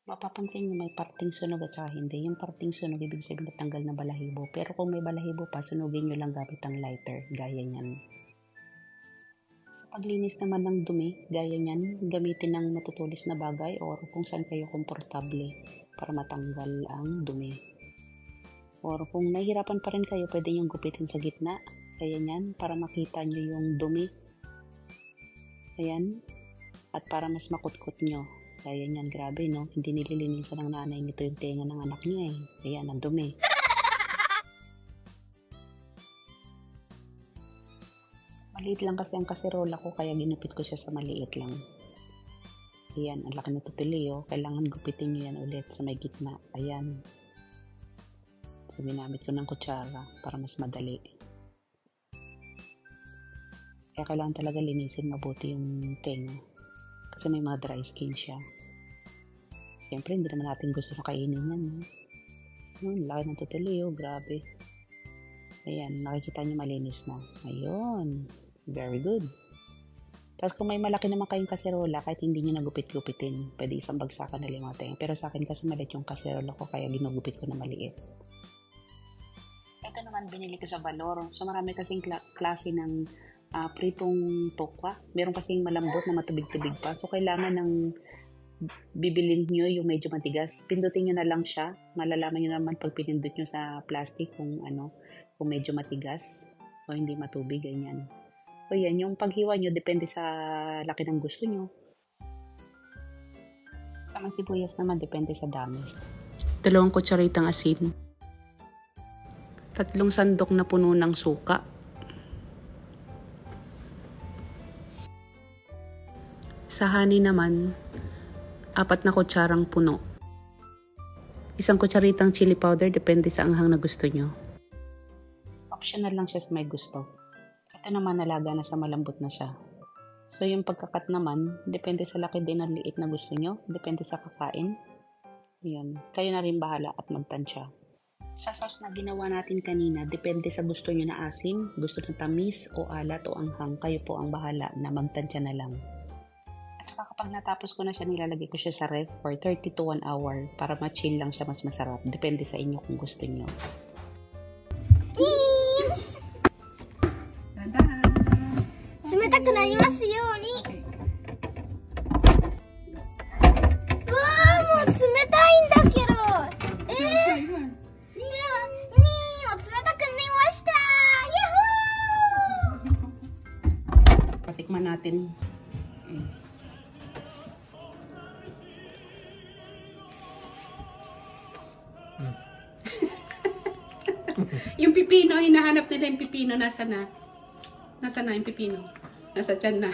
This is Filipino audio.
Mapapansin niyo may parting sunog at saka hindi. Yung parting sunog, ibig sabihin natanggal na balahibo. Pero kung may balahibo pa, sunugin nyo lang gamit ang lighter. Gaya niyan. Sa paglinis naman ng dumi, gaya niyan, gamitin ng matutulis na bagay or kung saan kayo komportable para matanggal ang dumi. Or kung nahihirapan pa rin kayo, pwede nyo gupitin sa gitna. Gaya niyan, para makita nyo yung dumi. Ayan. At para mas makutkot nyo. Kaya niyan, grabe no, hindi nililinisan ng nanay nito yung tenga ng anak niya eh. Ayan, ang dumi. Maliit lang kasi ang kaserola ko, kaya ginupit ko siya sa maliit lang. Ayan, ang laki na tutuli oh. Kailangan gupitin nyo yan ulit sa may gitna. Ayan. So, ginamit ko ng kutsara para mas madali. Kaya kailangan talaga linisin mabuti yung tenga. Kasi may mga dry skin siya. Siyempre, hindi naman natin gusto na kainin yan. No? Laki ng tutuli, oh. Grabe. Ayan, nakikita niyo malinis na. Ayun. Very good. Tapos kung may malaki naman kayong kaserola, kahit hindi niyo nagupit-gupitin, pwede isang bagsakan na limateng. Pero sa akin kasi maliit yung kaserola ko, kaya ginugupit ko na maliit. Ito naman, binili ko sa Valor. So, marami kasing klase ng pritong tokwa. Meron kasing malambot na matubig-tubig pa. So, kailangan ng bibilin nyo yung medyo matigas. Pindutin nyo na lang siya. Malalaman nyo naman pag pinindot nyo sa plastic kung kung medyo matigas o hindi matubig, ganyan. O yan, yung paghiwa nyo, depende sa laki ng gusto nyo. Sa sibuyas naman, depende sa dami. 2 kutsaritang asin. 3 sandok na puno ng suka. Sa honey naman, 4 na kutsarang puno. 1 kutsaritang chili powder, depende sa anghang na gusto nyo. Optional lang siya sa may gusto. Ito naman nalaga na sa malambot na siya. So yung pagkakat naman, depende sa laki din ng liit na gusto nyo. Depende sa kakain. Yun. Kayo na rin bahala at magtansya. Sa sauce na ginawa natin kanina, depende sa gusto nyo na asim, gusto na tamis o alat o anghang. Kayo po ang bahala na magtansya na lang. Kapag natapos ko na siya, nilalagay ko siya sa ref for 30 to 1 hour para ma-chill lang siya, mas masarap. Depende sa inyo kung gusto nyo. Patikman natin. Yung pipino, hinahanap nila yung pipino. Nasa na yung pipino? Nasa tiyan na.